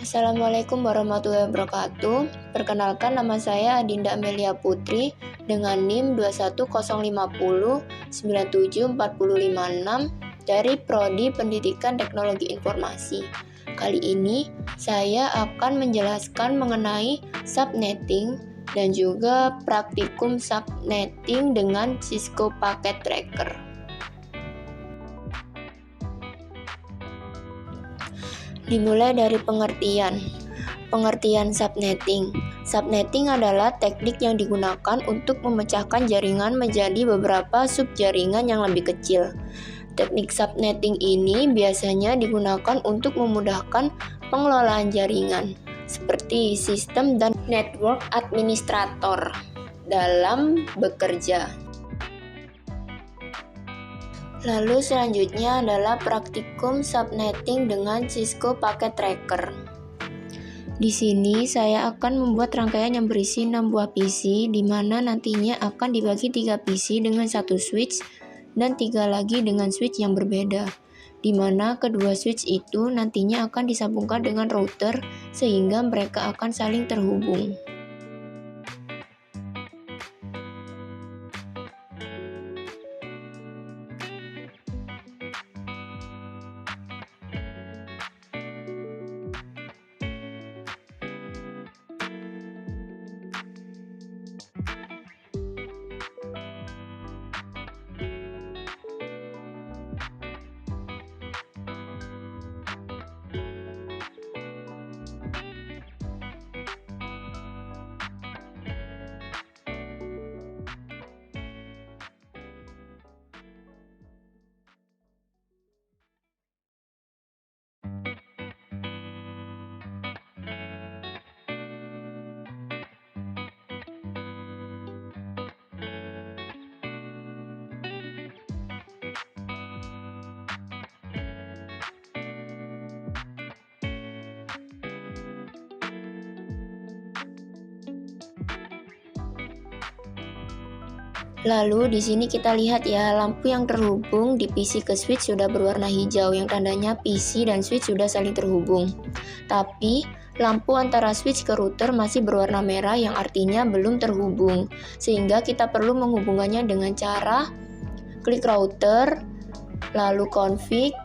Assalamualaikum warahmatullahi wabarakatuh. Perkenalkan, nama saya Adinda Amelia Putri dengan NIM 21050974056 dari Prodi Pendidikan Teknologi Informasi. Kali ini saya akan menjelaskan mengenai subnetting dan juga praktikum subnetting dengan Cisco Packet Tracker. Dimulai dari pengertian subnetting. Subnetting adalah teknik yang digunakan untuk memecahkan jaringan menjadi beberapa subjaringan yang lebih kecil. Teknik subnetting ini biasanya digunakan untuk memudahkan pengelolaan jaringan, seperti sistem dan network administrator dalam bekerja. Lalu selanjutnya adalah praktikum subnetting dengan Cisco Packet Tracker. Di sini saya akan membuat rangkaian yang berisi 6 buah PC, di mana nantinya akan dibagi 3 PC dengan satu switch dan 3 lagi dengan switch yang berbeda, di mana kedua switch itu nantinya akan disambungkan dengan router sehingga mereka akan saling terhubung. Lalu di sini kita lihat ya, lampu yang terhubung di PC ke switch sudah berwarna hijau, yang tandanya PC dan switch sudah saling terhubung. Tapi lampu antara switch ke router masih berwarna merah, yang artinya belum terhubung. Sehingga kita perlu menghubungkannya dengan cara klik router, lalu config,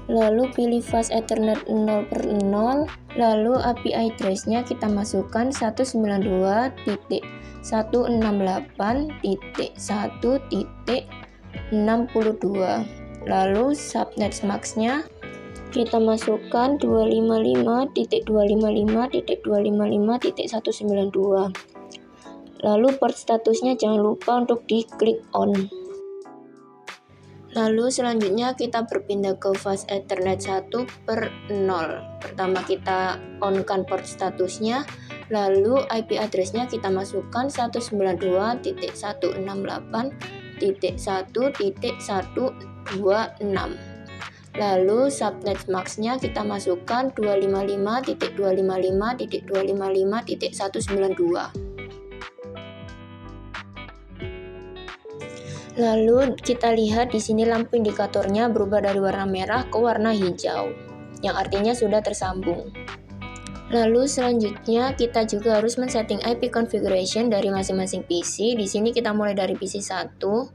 lalu pilih fast Ethernet 0/0, lalu API address-nya kita masukkan 192.168.1.62, lalu subnet max-nya kita masukkan 255.255.255.192, lalu port statusnya jangan lupa untuk diklik on. Lalu selanjutnya kita berpindah ke fast Ethernet 1/0. Pertama kita on-kan port statusnya, lalu IP address-nya kita masukkan 192.168.1.126. Lalu subnet max-nya kita masukkan 255.255.255.192. Lalu kita lihat di sini lampu indikatornya berubah dari warna merah ke warna hijau, yang artinya sudah tersambung. Lalu selanjutnya kita juga harus men-setting IP configuration dari masing-masing PC. Di sini kita mulai dari PC 1.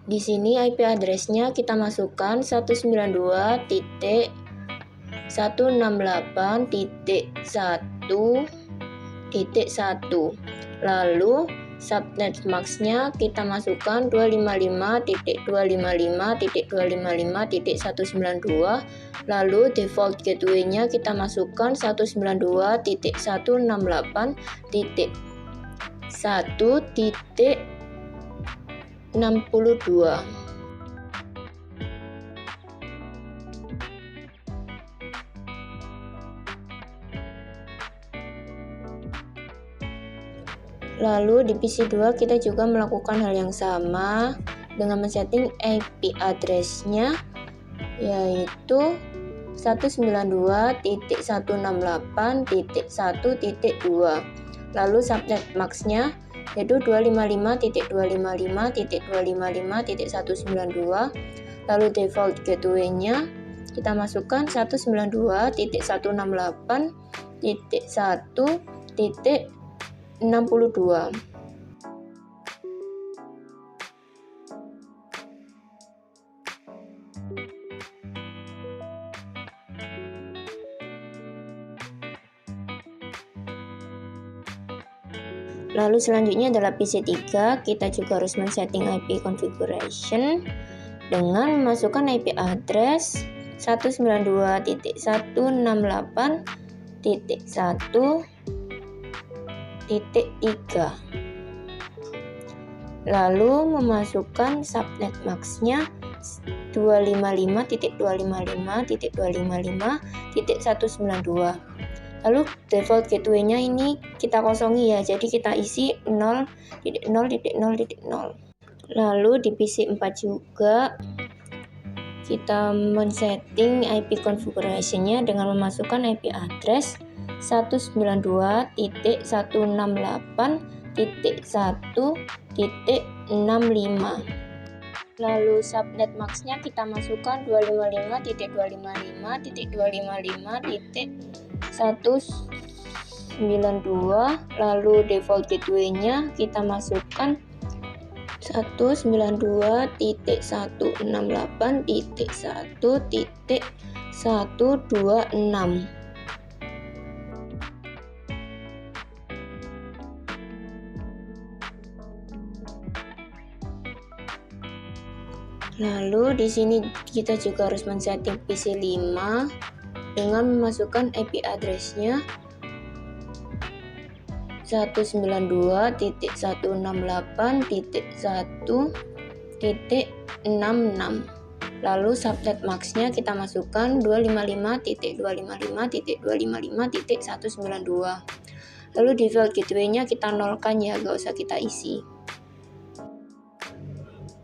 Di sini IP address-nya kita masukkan 192.168.1.1. Lalu subnet max-nya kita masukkan 255.255.255.192, lalu default gateway-nya kita masukkan 192.168.1.62. Lalu di PC 2 kita juga melakukan hal yang sama dengan men-setting IP address-nya yaitu 192.168.1.2. Lalu subnet max-nya yaitu 255.255.255.192. Lalu default gateway-nya kita masukkan 192.168.1.62. Lalu selanjutnya adalah PC3, kita juga harus men-setting IP configuration dengan memasukkan IP address 192.168.1.3. Lalu memasukkan subnet max-nya 255.255.255.192. Lalu default gateway-nya ini kita kosongi ya, jadi kita isi 0.0.0.0. Lalu di PC4 juga kita men-setting IP configuration-nya dengan memasukkan IP address 192.168.1.65. Lalu subnet max-nya kita masukkan 255.255.255.192. Lalu default gateway-nya kita masukkan 192.168.1.126. Lalu di sini kita juga harus men-setting PC5 dengan memasukkan IP address-nya 192.168.1.66. Lalu subnet max-nya kita masukkan 255.255.255.192. Lalu default gateway-nya kita nolkan ya, gak usah kita isi.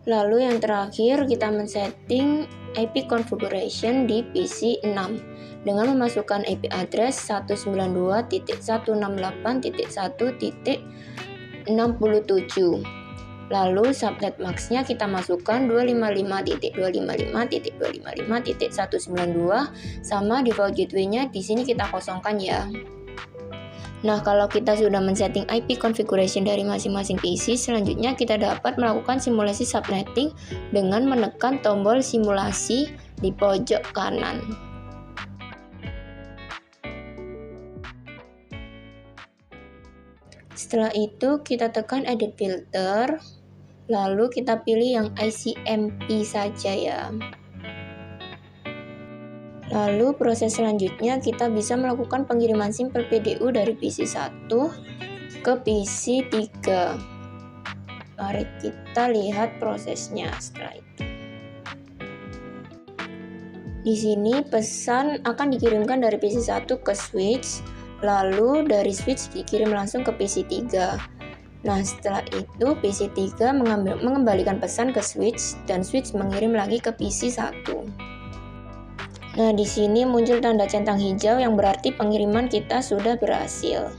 Lalu yang terakhir kita men-setting IP configuration di PC6 dengan memasukkan IP address 192.168.1.67. Lalu subnet max-nya kita masukkan 255.255.255.192 sama default gateway-nya di sini kita kosongkan ya. Nah, kalau kita sudah men-setting IP configuration dari masing-masing PC, selanjutnya kita dapat melakukan simulasi subnetting dengan menekan tombol simulasi di pojok kanan. Setelah itu kita tekan edit filter, lalu kita pilih yang ICMP saja ya. Lalu proses selanjutnya kita bisa melakukan pengiriman simpel PDU dari PC1 ke PC3. Mari kita lihat prosesnya setelah itu. Di sini pesan akan dikirimkan dari PC1 ke switch, lalu dari switch dikirim langsung ke PC3. Nah, setelah itu PC3 mengembalikan pesan ke switch dan switch mengirim lagi ke PC1. Nah, di sini muncul tanda centang hijau yang berarti pengiriman kita sudah berhasil.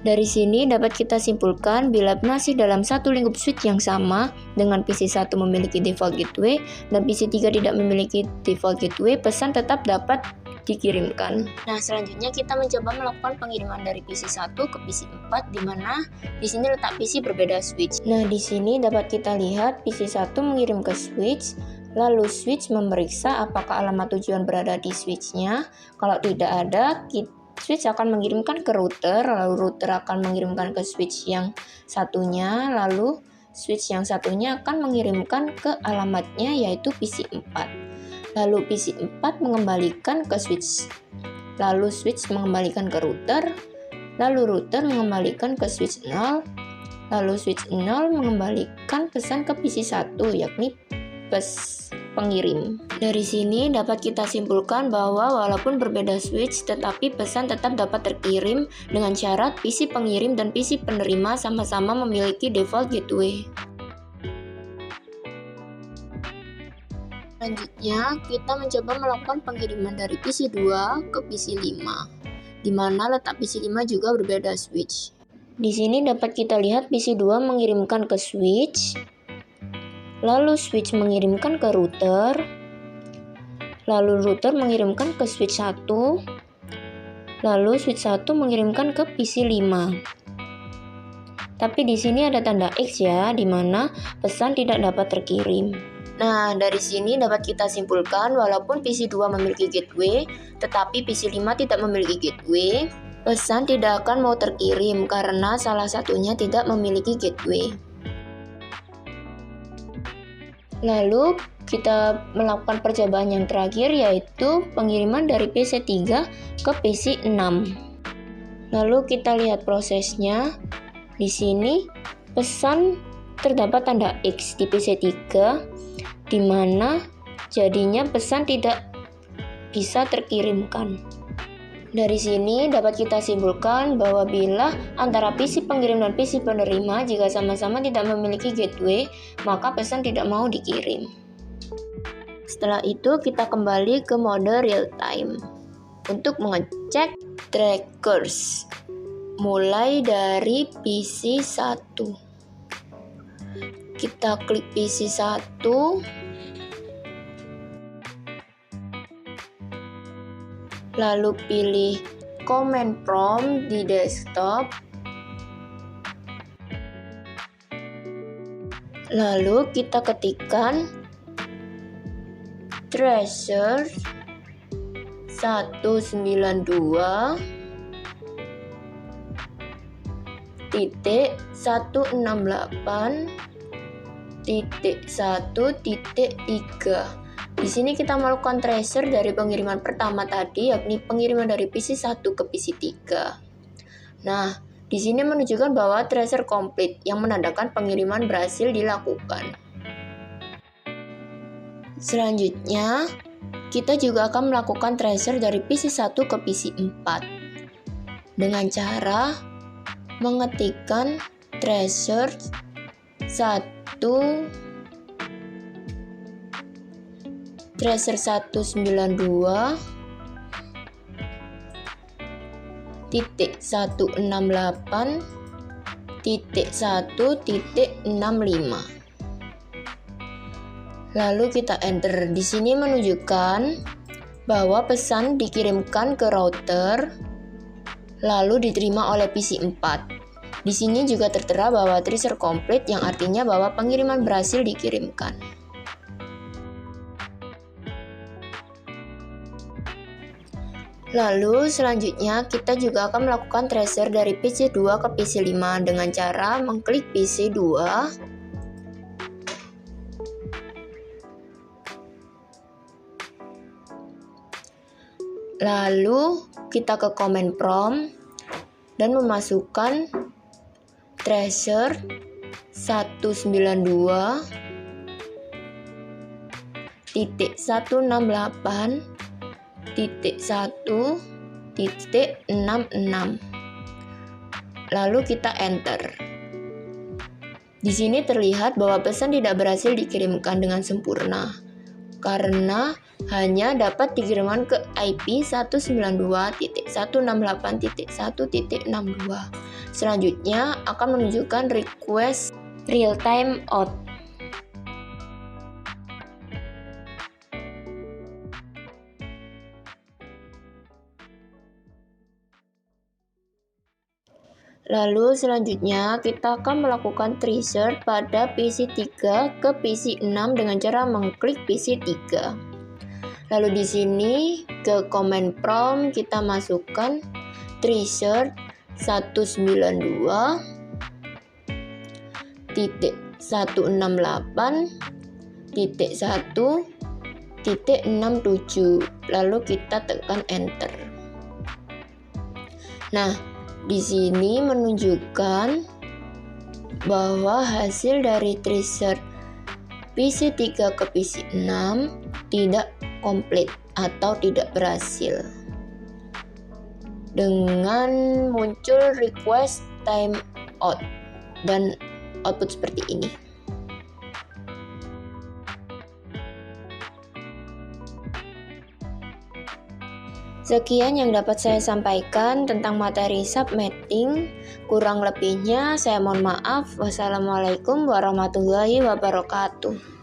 Dari sini dapat kita simpulkan bila masih dalam satu lingkup switch yang sama dengan PC1 memiliki default gateway dan PC3 tidak memiliki default gateway, pesan tetap dapat dikirimkan. Nah, selanjutnya kita mencoba melakukan pengiriman dari PC1 ke PC4 di mana di sini letak PC berbeda switch. Nah, di sini dapat kita lihat PC1 mengirim ke switch. Lalu switch memeriksa apakah alamat tujuan berada di switch-nya. Kalau tidak ada, switch akan mengirimkan ke router, lalu router akan mengirimkan ke switch yang satunya, lalu switch yang satunya akan mengirimkan ke alamatnya yaitu PC4. Lalu PC4 mengembalikan ke switch, lalu switch mengembalikan ke router, lalu router mengembalikan ke switch 0, lalu switch 0 mengembalikan pesan ke PC1 yakni pengirim. Dari sini dapat kita simpulkan bahwa walaupun berbeda switch tetapi pesan tetap dapat terkirim dengan syarat PC pengirim dan PC penerima sama-sama memiliki default gateway. Selanjutnya, kita mencoba melakukan pengiriman dari PC2 ke PC5, di mana letak PC5 juga berbeda switch. Di sini dapat kita lihat PC2 mengirimkan ke switch, lalu switch mengirimkan ke router, Lalu router mengirimkan ke switch 1, lalu switch 1 mengirimkan ke PC 5. Tapi di sini ada tanda X ya, di mana pesan tidak dapat terkirim. Nah, dari sini dapat kita simpulkan walaupun PC 2 memiliki gateway, tetapi PC 5 tidak memiliki gateway, pesan tidak akan mau terkirim karena salah satunya tidak memiliki gateway. Lalu kita melakukan percobaan yang terakhir, yaitu pengiriman dari PC 3 ke PC 6. Lalu kita lihat prosesnya. Di sini pesan terdapat tanda X di PC 3, di mana jadinya pesan tidak bisa terkirimkan. Dari sini dapat kita simpulkan bahwa bila antara PC pengirim dan PC penerima jika sama-sama tidak memiliki gateway, maka pesan tidak mau dikirim. Setelah itu kita kembali ke mode real time untuk mengecek trackers mulai dari PC 1. Kita klik PC 1, lalu pilih command prompt di desktop, lalu kita ketikkan tracer 192.168.1.3. Di sini kita melakukan tracer dari pengiriman pertama tadi, yakni pengiriman dari PC 1 ke PC 3. Nah, di sini menunjukkan bahwa tracer komplit yang menandakan pengiriman berhasil dilakukan. Selanjutnya, kita juga akan melakukan tracer dari PC 1 ke PC 4 dengan cara mengetikkan tracer 192.168.1.65. Lalu kita enter. Di sini menunjukkan bahwa pesan dikirimkan ke router lalu diterima oleh PC 4. Di sini juga tertera bahwa tracer komplit, yang artinya bahwa pengiriman berhasil dikirimkan. Lalu selanjutnya kita juga akan melakukan tracer dari PC 2 ke PC 5 dengan cara mengklik PC 2, lalu kita ke command prompt dan memasukkan tracer 192.168.1.66. Lalu kita enter. Di sini terlihat bahwa pesan tidak berhasil dikirimkan dengan sempurna karena hanya dapat dikirimkan ke IP 192.168.1.62. Selanjutnya akan menunjukkan request real time out. Lalu selanjutnya kita akan melakukan tracer pada PC 3 ke PC 6 dengan cara mengklik PC 3. Lalu di sini ke command prompt kita masukkan tracer 192.168.1.67. Lalu kita tekan enter. Nah, di sini menunjukkan bahwa hasil dari tracer PC 3 ke PC 6 tidak komplit atau tidak berhasil dengan muncul request timeout dan output seperti ini. Sekian yang dapat saya sampaikan tentang materi subnetting. Kurang lebihnya saya mohon maaf. Wassalamualaikum warahmatullahi wabarakatuh.